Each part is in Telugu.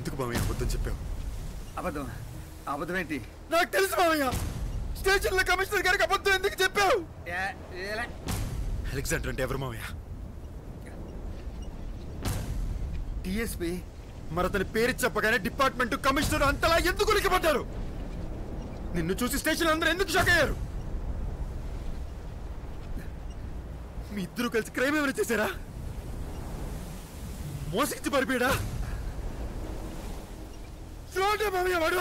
ఎందుకు మామయ్య అబద్ధం చెప్పావు? అబద్ధం అబద్ధం ఏంటి? నాకు తెలుసు మామయ్య. స్టేషన్లో కమిషనర్ గారికి అబద్ధం ఎందుకు చెప్పావు? అలెగ్జాండర్ అంటే ఎవరు మామయ్య? డిఎస్పీ. మరి అతని పేరు చెప్పగానే డిపార్ట్మెంట్ కమిషనర్ అంతలా ఎందుకు ఉలికిపడ్డారు? నిన్ను చూసి స్టేషన్ అందరూ ఎందుకు షాక్ అయ్యారు? మీ ఇద్దరు కలిసి క్రైమ్ ఏమైనా చేశారా? మోసించి పరిపేడా? మామయ్య వాడు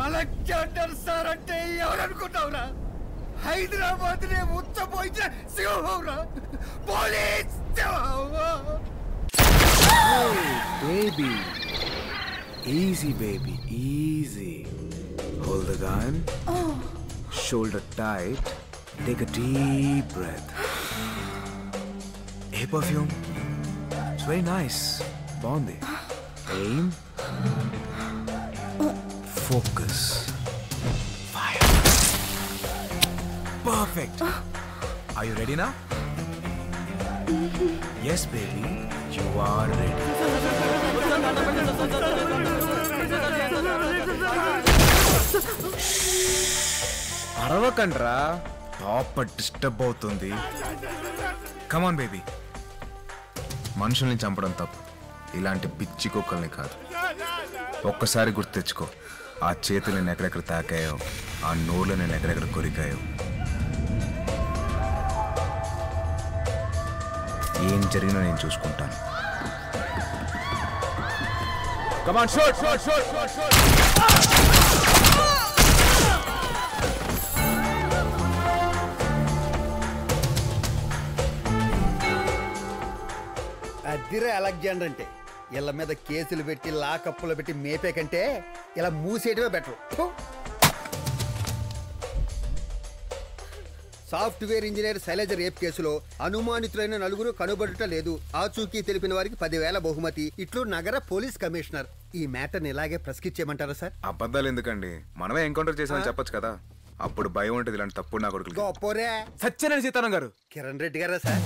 అలెగ్జాండర్ సార్ అంటే ఎవరనుకుంటావురా? హైదరాబాద్ నే ఉచ్చపోయించిన సింహంరా, police Baby, easy baby, easy. Hold the gun. Shoulder tight. Take a deep breath. Hey perfume. It's very nice. Bondi. Aim. Focus. Fire. Perfect. Are you ready now? Yes, baby. You are ready. అరవకండ్రా, టాప్ డిస్టర్బ్ అవుతుంది. Come on baby. మనుషుల్ని చంపడం తప్పు, ఇలాంటి పిచ్చి కుక్కల్ని కాదు. ఒక్కసారి గుర్తు తెచ్చుకో, ఆ చేతులు నేను ఎక్కడెక్కడ తాకాయో, ఆ నోళ్ళు నేను ఎక్కడెక్కడ కొరికాయో. ఏం జరిగినా నేను చూసుకుంటాను. Come on, shoot, shoot, shoot, shoot, shoot. Adhire Alexander అంటే. ఇళ్ళ మీద కేసులు పెట్టి లాకప్పులు పెట్టి మేపే కంటే ఇలా మూసేయడమే better. Software engineer Sailaja rape కేసులో అనుమానితులైన నలుగురు కనుబడుట లేదు. ఆచూకీ తెలిపిన వారికి 10,000 బహుమతి. ఇట్లు నగర పోలీస్ కమిషనర్. ఈ మ్యాటర్ని ఇలాగే ప్రస్కిట్ చేయమంటారా సార్? అబద్ధాలు ఎందుకండి, మనమే ఎన్కౌంటర్ చేసామని చెప్పొచ్చు కదా. అప్పుడు భయం ఉంటుంది ఇలాంటి తప్పుడు నా కొడుకు. గొప్పరే సత్యనారాయణ సీతారాం గారు. కిరణ్ రెడ్డి గారా సార్?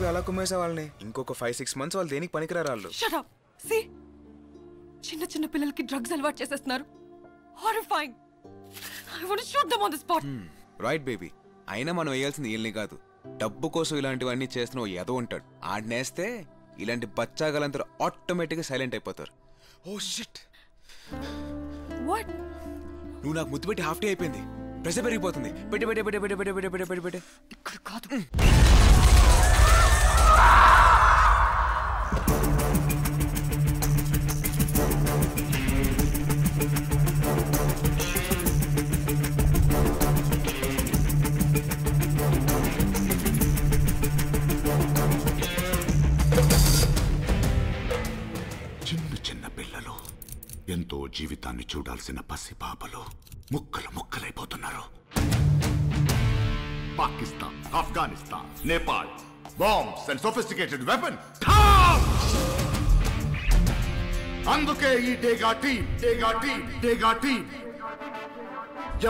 అలా కుమ్మేసే వాళ్ళని ఇంకొక 5-6 months వాళ్ళు దేనికి పనికిరారు వాళ్ళు. చిన్న చిన్న పిల్లలకి డ్రగ్స్ అలవాటు చేసేస్తున్నారు. Horrifying. I want to shoot them on the spot. Right baby. అయినా మనం వేయాల్సింది వీళ్ళని కాదు, డబ్బు కోసం ఇలాంటివన్నీ చేస్తున్నావు ఏదో ఉంటాడు. ఆడనేస్తే ఇలాంటి బచ్చాగలంతా ఆటోమేటిక్గా సైలెంట్ అయిపోతారు. Oh shit. వాట్? నువ్వు నాకు ముద్దు పెట్టి హాఫ్ డే అయిపోయింది. ప్రెషర్ పెరిగిపోతుంది. పెట్టే పెట్టే పెట్టే పెట్టే పెట్టే పెట్టే పెట్టే పెట్టే. ఇక్కడ కాదు. ఎంతో జీవితాన్ని చూడాల్సిన పసిపాపలు ముక్కలు ముక్కలైపోతున్నారు. Pakistan, Afghanistan, Nepal, bombs and sophisticated weapon. అందుకే ఈ డేగా టీం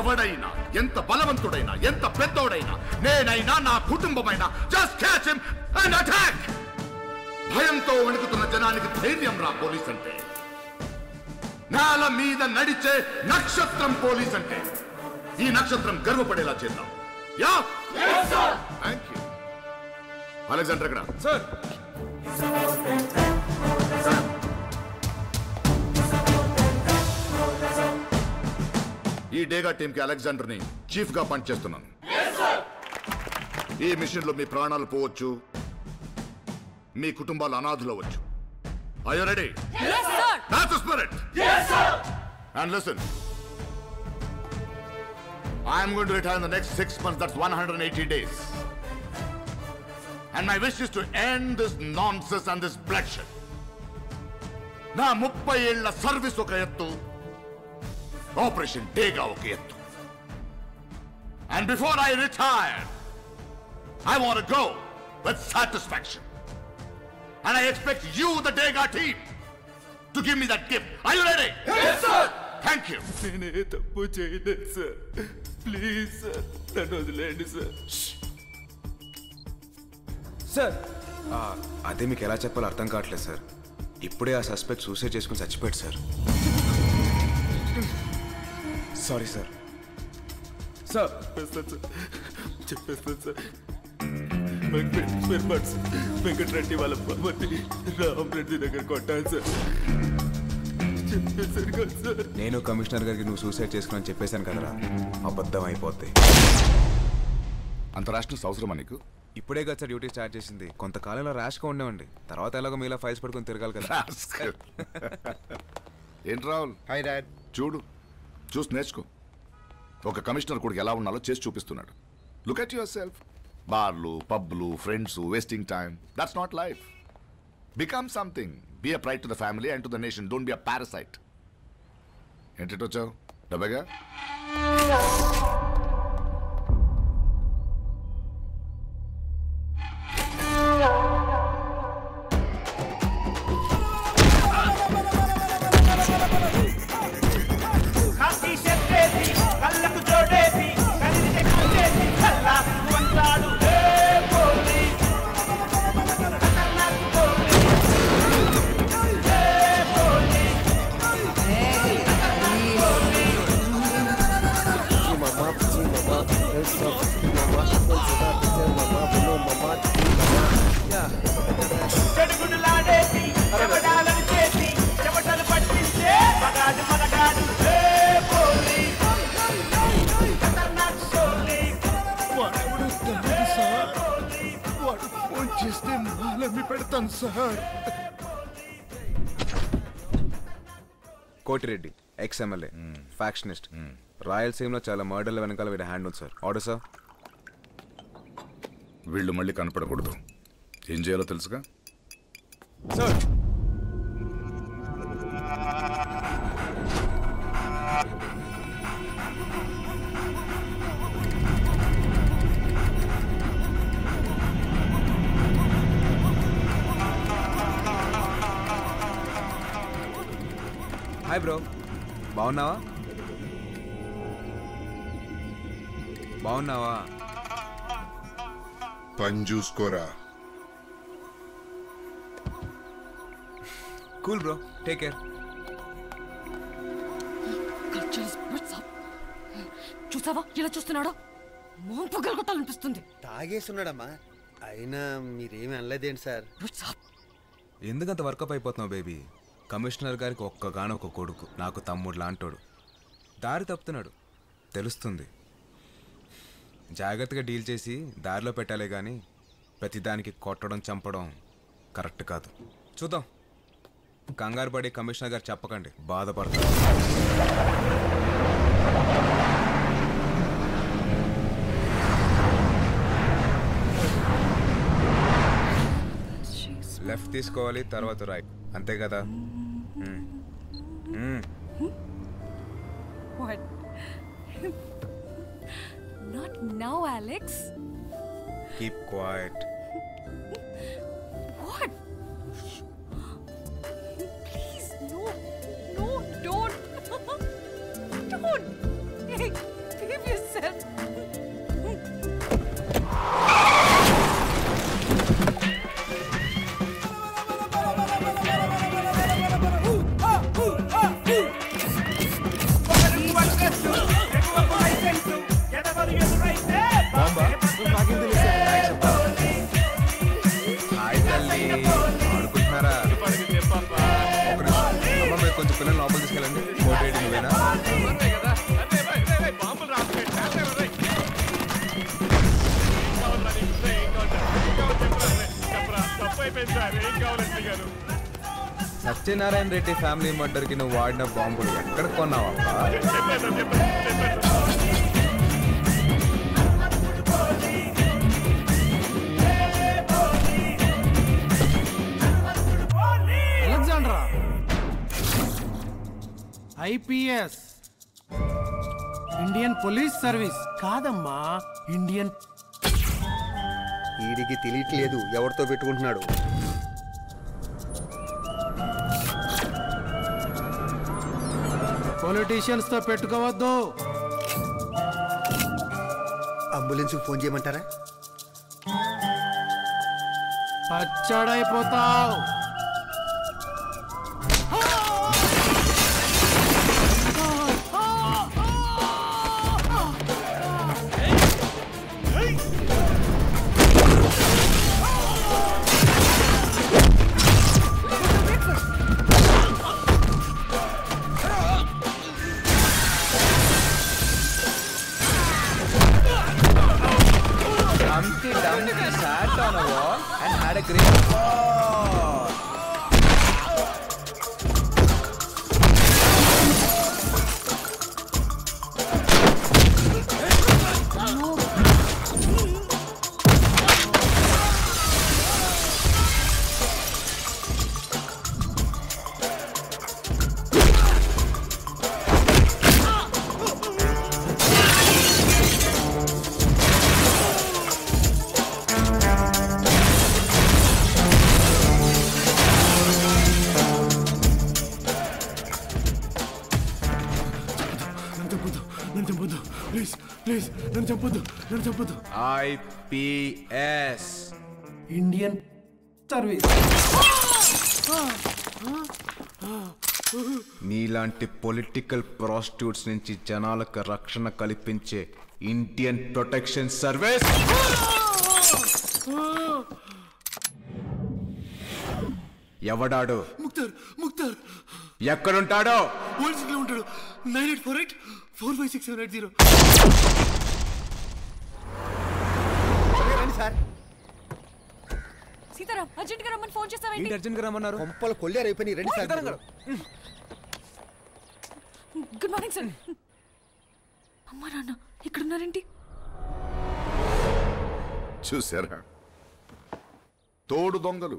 ఎవడైనా, ఎంత బలవంతుడైనా, ఎంత పెద్దోడైనా, నేనైనా, నా కుటుంబమైనా, just catch him and attack. భయంతో వణుకుతున్న జనానికి ధైర్యం రా పోలీస్ అంటే. నేల మీద నడిచే నక్షత్రం పోలీస్ అంటే. ఈ నక్షత్రం గర్వపడేలా చేద్దాం. Yeah thank you. అలెగ్జాండర్ ఎక్కడ? సార్ ఈ డేగా టీంకి అలెగ్జాండర్ ని చీఫ్ గా పనిచేస్తున్నాను. ఈ మిషన్ లో మీ ప్రాణాలు పోవచ్చు, మీ కుటుంబాలు అనాథులు అవ్వచ్చు. Are you ready? Yes, sir. That's the spirit. Yes, sir. And listen, I am going to retire in the next 6 months. That's 180 days. And my wish is to end this nonsense and this bloodshed. నా 30 ఏళ్ల సర్వీస్ ఒక ఎత్తు, ఆపరేషన్ డేగా ఒక ఎత్తు. And before I retire, I want to go with satisfaction. And I expect you, the Dega team, to give me that gift. Are you ready? Yes, sir. Thank you. నేనే తప్పు చేయలేదు సార్. ప్లీజ్ సార్, నన్ను వదిలేండి సార్. సార్ అదే మీకు ఎలా చెప్పాలో అర్థం కావట్లేదు సార్. ఇప్పుడే ఆ సస్పెక్ట్ సూసైడ్ చేసుకుని చచ్చిపోయాడు సార్. Sorry sir. సార్ చెప్పేస్తాను సార్. వెంకటరెడ్డి వాళ్ళ బామ్మని రామరెడ్డి దగ్గర కొట్టాను సార్. చెప్పేశారు కదా సార్. నేను కమిషనర్ గారికి నువ్వు సూసైడ్ చేసుకుని చెప్పేశాను కదరా, అబద్ధం అయిపోద్ది. అంత ర్యాష్నెస్ అవసరమా నీకు? ఇప్పుడే కదా సార్ డ్యూటీ స్టార్ట్ చేసింది. కొంతకాలంలో ర్యాష్గా ఉండేవండి, తర్వాత ఎలాగో మీలా ఫైల్స్ పట్టుకొని తిరగాలి కదా. ఏంటి రాహుల్? Hi dad. చూసి నేర్చుకో. ఒక కమిషనర్ కూడా ఎలా ఉన్నాలో చేసి చూపిస్తున్నాడు. Look at yourself. బార్లు, పబ్లు, friends, wasting time. That's not life. Become something. Be a pride to the family and to the nation. Don't be a parasite. ఏంటి వచ్చావు డబ్బగా? Koti Reddy X-MLA, factionist. రాయలసీమలో చాలా మర్డర్ల వెనకాల వీడి హ్యాండ్ ఉంది సార్. Order sir. వీళ్ళు మళ్ళీ కనపడకూడదు. ఏం చేయాలో తెలుసుగా సార్. హాయ్ బ్రో, బాగున్నావా? పని చూసుకోరా. Cool bro, take care. చూసావా ఇలా చూస్తున్నాడో? మోం పొగలు కొట్టాలనిపిస్తుంది. తాగేస్తున్నాడమ్మా. అయినా మీరేమి అనలేదేంటి సార్? ఎందుకంత వర్కప్ అయిపోతున్నావు బేబీ? కమిషనర్ గారికి ఒక్కగానొక్క కొడుకు, నాకు తమ్ముడు లాంటోడు. దారి తప్పుతున్నాడు, తెలుస్తుంది. జాగ్రత్తగా డీల్ చేసి దారిలో పెట్టాలే కానీ ప్రతిదానికి కొట్టడం, చంపడం కరెక్ట్ కాదు. చూద్దాం. కంగారు పడి కమిషనర్ గారు చెప్పకండి, బాధపడతారు. లెఫ్ట్ తీసుకోవాలి, తర్వాత రైట్, అంతే కదా? What? Not now, Alex. Keep quiet. What? Please, no, don't. Don't. Hey, behave yourself. కొంచెం పిల్లలు లోపల తీసుకెళ్ళండి. మోటివేటింగ్ నువ్వేనా? సత్యనారాయణ రెడ్డి ఫ్యామిలీ మర్డర్కి నువ్వు వాడిన బాంబులు ఎక్కడ కొన్నావా? Alexandra IPS Indian police service కాదమ్మా, ఇండియన్. వీడికి తెలియట్లేదు ఎవరితో పెట్టుకుంటున్నాడు. పొలిటీషియన్స్ తో పెట్టుకోవద్దు. అంబులెన్స్ ఫోన్ చేయమంటారా? పచ్చడైపోతావు. Humpty Dumpty sat on a wall and had a great fall. IPS Indian service. నీలాంటి పొలిటికల్ ప్రాస్టిట్యూట్స్ నుంచి జనాలకు రక్షణ కల్పించే ఇండియన్ ప్రొటెక్షన్ సర్వీస్. ఎవడాడు? ముక్తార్ ఎక్కడుంటాడో? పోలీసులో ఉంటాడు. 9848456780. సార్ సీతారాం అర్జెంట్ గా రమ్మని ఫోన్ చేస్తావేంటి? అర్జెంట్ గా రమ్మన్నారు. కొంపలు కొల్లేరు అయిపోయి రండి సార్. Good morning sir. అమ్మా నాన్న ఇక్కడున్నారేంటి? చూసారా, తోడు దొంగలు.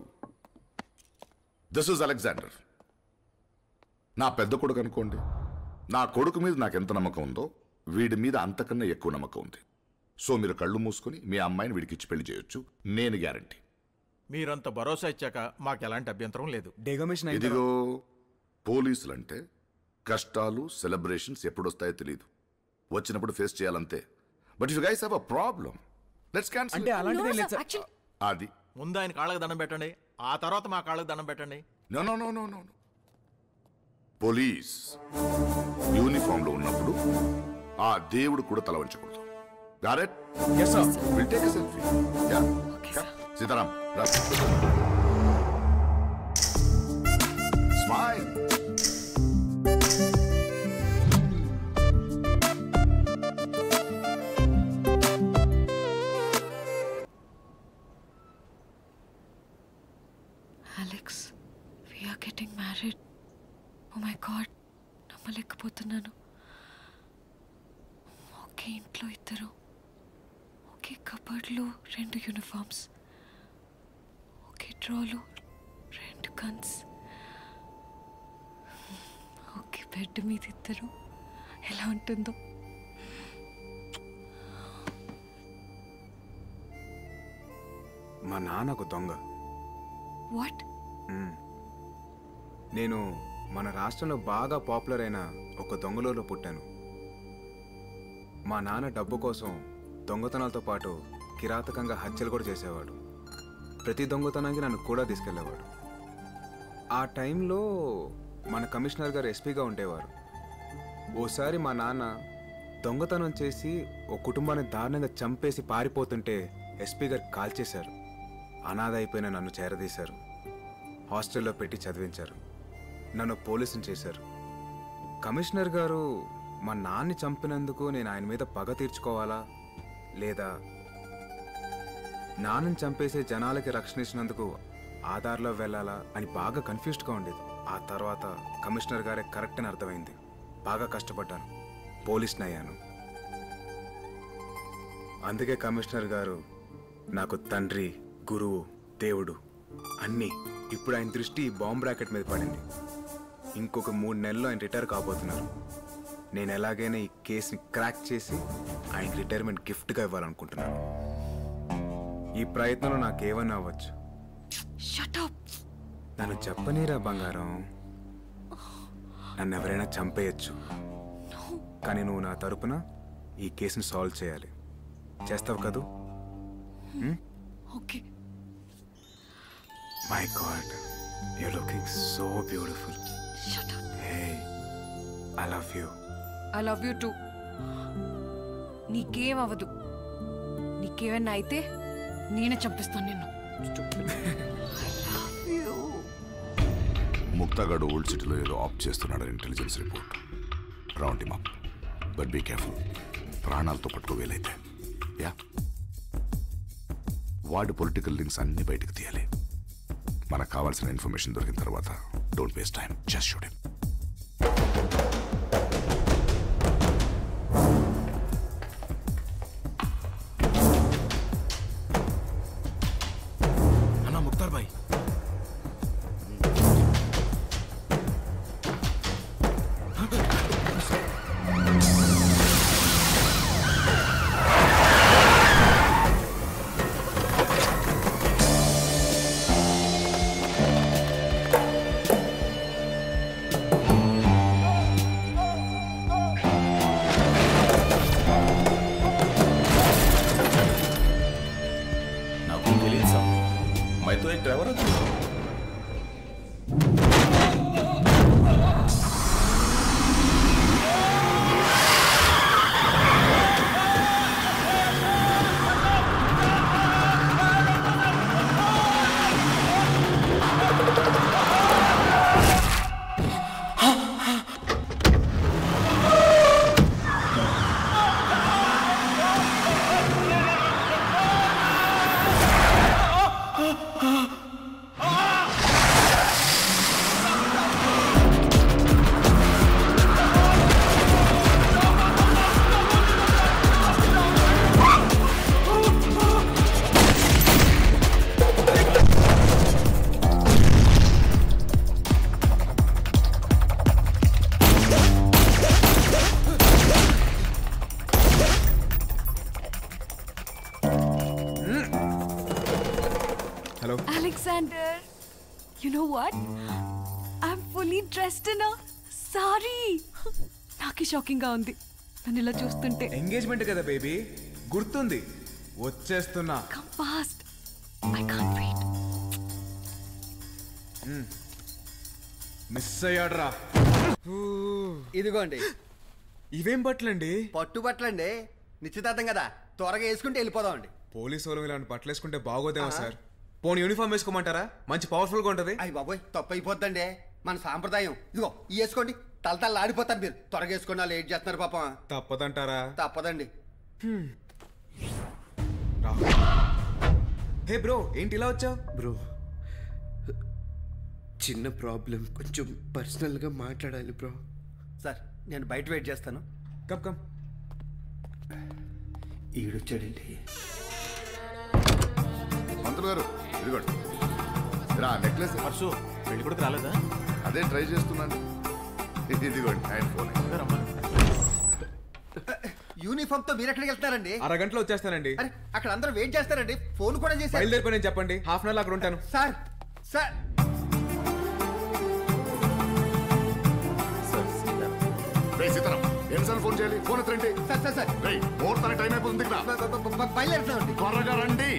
దిస్ ఇస్ అలెగ్జాండర్, నా పెద్ద కొడుకు అనుకోండి. నా కొడుకు మీద నాకు ఎంత నమ్మకం ఉందో వీడి మీద అంతకన్నా ఎక్కువ నమ్మకం ఉంది. సో మీరు కళ్ళు మూసుకొని మీ అమ్మాయిని వీడికి ఇచ్చి పెళ్లి చేయొచ్చు, నేను గ్యారంటీ. మీరంత భరోసా ఇచ్చాక మాకు ఎలాంటి అభ్యంతరం లేదు. ఇదిగో పోలీసులంటే కష్టాలు సెలబ్రేషన్స్ ఎప్పుడొస్తాయో తెలియదు, వచ్చినప్పుడు ఫేస్ చేయాలంతే. But you guys have a problem, let's cancel. అంటే అలాంటిదే లేదు సార్. అది ముందు ఆయన కాళ్ళకి దండం పెట్టండి, ఆ తర్వాత మా కాళ్ళకి దండం పెట్టండి. No no no no no police uniform లో ఉన్నప్పుడు ఆ దేవుడు కూడా తల వంచకూడదు. Got it? Yes, sir. We'll take a selfie. Yeah. Sitaram, run. Smile. Alex, we are getting married. Oh my God, నమ్మలేకపోతున్నాను. ఒకే ఇంట్లో ఇద్దరు, ఒకే కబర్డ్లో 2 యూనిఫామ్స్, ఒకే డ్రాలో 2 గన్స్, ఒకే బెడ్ మీద ఇద్దరు. ఎలా ఉంటుందో. మా నాన్న ఒక దొంగ. వాట్? నేను మన రాష్ట్రంలో బాగా పాపులర్ అయిన ఒక దొంగలో పుట్టాను. మా నాన్న డబ్బు కోసం దొంగతనాలతో పాటు కిరాతకంగా హత్యలు కూడా చేసేవాడు. ప్రతి దొంగతనానికి నన్ను కూడా తీసుకెళ్లేవాడు. ఆ టైంలో మన కమిషనర్ గారు ఎస్పీగా ఉండేవారు. ఓసారి మా నాన్న దొంగతనం చేసి ఓ కుటుంబాన్ని దారుణంగా చంపేసి పారిపోతుంటే ఎస్పీ గారు కాల్చేశారు. అనాథ అయిపోయిన నన్ను చేరదీశారు, హాస్టల్లో పెట్టి చదివించారు, నన్ను పోలీసుని చేశారు. కమిషనర్ గారు మా నాన్ని చంపినందుకు నేను ఆయన మీద పగ తీర్చుకోవాలా, లేదా నాన్నని చంపేసే జనాలకి రక్షణ ఇచ్చినందుకు ఆ దారిలో వెళ్ళాలా అని బాగా కన్ఫ్యూజ్డ్గా ఉండేది. ఆ తర్వాత కమిషనర్ గారే కరెక్ట్ అని అర్థమైంది. బాగా కష్టపడ్డాను, పోలీస్ని అయ్యాను. అందుకే కమిషనర్ గారు నాకు తండ్రి, గురువు, దేవుడు అన్నీ. ఇప్పుడు ఆయన దృష్టి బాంబ్ బ్రాకెట్ మీద పడింది. ఇంకొక 3 నెలల్లో ఆయన రిటైర్ కాబోతున్నారు. నేను ఎలాగైనా ఈ కేసుని క్రాక్ చేసి ఆయన రిటైర్మెంట్ గిఫ్ట్గా ఇవ్వాలనుకుంటున్నాను. ఈ ప్రయత్నంలో నాకేమన్నా అవ్వచ్చు. నన్ను చెప్పనీరా బంగారం. నన్ను ఎవరైనా చంపేయచ్చు, కానీ నువ్వు నా తరపున ఈ కేసుని సాల్వ్ చేయాలి. చేస్తావు కదూ? Okay. My God, you're looking so beautiful. Shut up. Hey, I love you. I love you too. నీకేం అవ్వదు. నీకేమన్నా అయితే నేనే చంపిస్తాను నిన్ను. I love you. ముక్తాగాడు ఓల్డ్ సిటీలో ఏదో ఆప్ చేస్తున్నాడని intelligence report. Round him up, but be careful. ప్రాణాలతో పట్టుకోవేలైతే. యా, వాడి పొలిటికల్ లింక్స్ అన్ని బయటకు తీయాలి. మనకు కావాల్సిన ఇన్ఫర్మేషన్ దొరికిన తర్వాత don't waste time, just shoot him. అన్నా ముక్తార్ భాయ్, Alexander, you know what? I'm fully dressed in a sari. నాకే షాకింగ్ గా ఉంది నన్ను ఇలా చూస్తుంటే. ఎంగేజ్మెంట్ కదా బేబీ, గుర్తుంది. వచ్చేస్తున్నా. Come fast. I can't wait. Miss అయ్యాడ్రా. ఇదిగోండి. ఇవేం బట్టలండి? పట్టు బట్టలండి. నిశ్చితార్థం కదా, త్వరగా వేసుకుంటే వెళ్ళిపోదామండి. పోలీసు వాళ్ళు ఇలాంటి బట్టలు వేసుకుంటే బాగోదేమో సార్. పోనీ యూనిఫామ్ వేసుకోమంటారా? మంచి పవర్ఫుల్ గా ఉంటది. అయ్యి బాబోయ్, తప్పు అయిపోద్దండి. మన సాంప్రదాయం. ఇదిగో ఈ వేసుకోండి, తలతల ఆడిపోతారు మీరు. త్వరగా వేసుకుని వాళ్ళు లేట్ చేస్తున్నారు పాపం. తప్పదంటారా? తప్పదండి. హే బ్రో, ఏంటి ఇలా వచ్చావు? బ్రో, చిన్న ప్రాబ్లం, కొంచెం పర్సనల్గా మాట్లాడాలి బ్రో. సార్, నేను బయట వెయిట్ చేస్తాను. Come come. ఈడొచ్చాడండి. మంత్రులు గారు, ఇదిగోండి. నెక్లెస్ పర్సు పెళ్లి కొడుకు రాలేదా? అదే ట్రై చేస్తున్నాను. ఇదిగోండి ఆయన ఫోన్. యూనిఫామ్ తో మీరు ఎక్కడికి వెళ్తారండి? అరగంటలో వచ్చేస్తానండి. అరే, అక్కడ అందరూ వెయిట్ చేస్తారండి. ఫోన్ కూడా చేశారు. బయలుదేరిపోయి చెప్పండి, హాఫ్ అన్ అవర్ అక్కడ ఉంటాను. సార్ సార్ సీతారాం, ఎన్నిసార్లు ఫోన్ చేయాలి? ఫోన్ ఎత్తరండి. సార్ సార్ సార్ ముహూర్తానికి టైం అయిపోతుంది. బయలుదేరుతున్నామండి. త్వరగా రండి.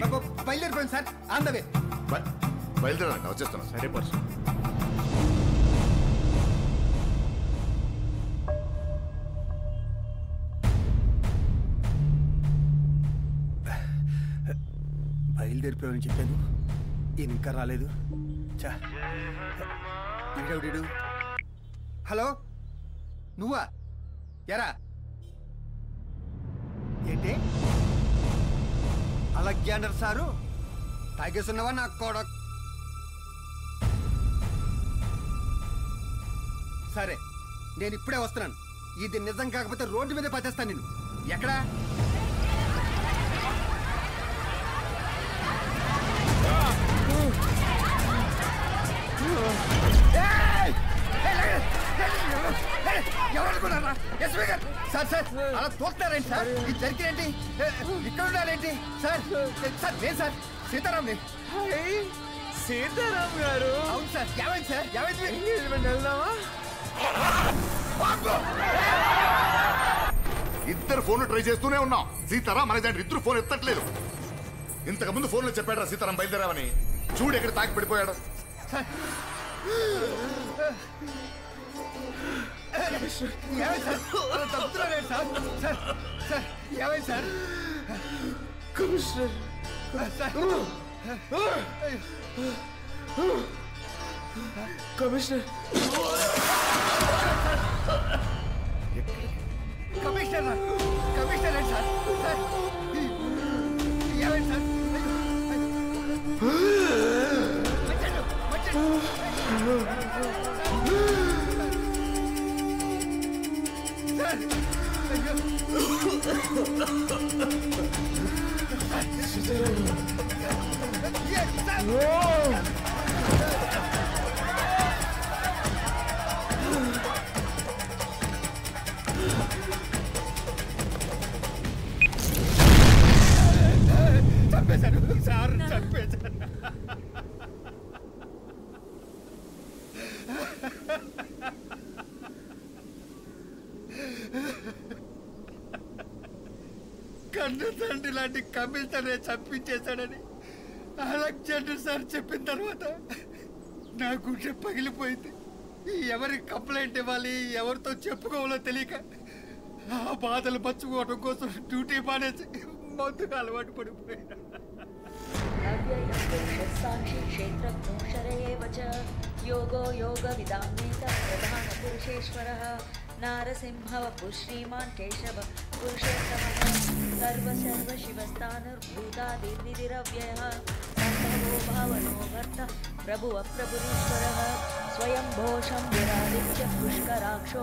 బయలుదేరిపోయింది సార్. On the way. బయలుదేరండి, వచ్చేస్తాను. సరే పర్సు. బయలుదేరిపోయామని చెప్పాను, ఈయన ఇంకా రాలేదు. చా, ఈడెవడీడు? హలో, నువ్వా? ఎరా ఏంటి అలెగ్జాండర్ సారు తాగేస్తున్నావా? నాకు కూడా సరే నేను ఇప్పుడే వస్తున్నాను. ఇది నిజం కాకపోతే రోడ్డు మీద పట్టేస్తాను నేను. ఎక్కడా ఎవరనుకున్నారా? ఎస్పీ గారు సార్ సార్ అలా తోస్తారేంటి సార్? ఇది జరిగినేంటి? ఇక్కడ ఉండాలేంటి సార్? సార్ నేను సార్ సీతారాంని. సీతారాం గారు అవును సార్. ఏమైంది సార్? ఏమైంది? వెళ్దామా? ఇద్దరు ఫోన్లు ట్రై చేస్తూనే ఉన్నాం. సీతారాం అలెగ్జాండర్ ఇద్దరు ఫోన్ ఎత్తట్లేదు. ఇంతకు ముందు ఫోన్లో చెప్పాడు సీతారాం బయలుదేరామని. చూడు ఎక్కడ తాకి పడిపోయాడు. ఏమైంది సార్? తప్పుతున్నారేంటి సార్? సార్ సార్ ఏమైంది sir? Commissioner commissioner commissioner commissioner sir sir ఏమైంది సార్? చంపేశారు సార్, చంపేశారు. కన్ను తండ్రి లాంటి కమిషనరే చంపించేశాడని అలెగ్జాండర్ సార్ చెప్పిన తర్వాత నా గుండె పగిలిపోయింది. ఎవరికి కంప్లైంట్ ఇవ్వాలి, ఎవరితో చెప్పుకోవాలో తెలియక ఆ బాధలు పంచుకోవడం కోసం డ్యూటీ మానేసి మందుకు అలవాటు పడిపోయినా. సాక్షి క్షేత్రజ్ఞోషరేవచ యోగో యోగ విదామేత ప్రధాన పురుషేశ్వర నారసింహవపు శ్రీమాన్ కేశవ పురుషోత్తమః సర్వ శివస్థానుర్భూతాదిర్విధిరవ్యయః సంభవో భావనో భర్త ప్రభువ ప్రభురీశ్వరః స్వయంభో శంభురాదిత్య పుష్కరాక్షో.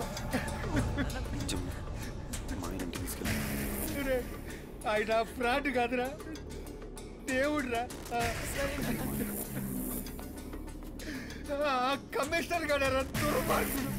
ఆయన ఫ్రాడ్ కాదురా, దేవుడురా. కమిషనర్ గడరా దుర్మార్గుడు.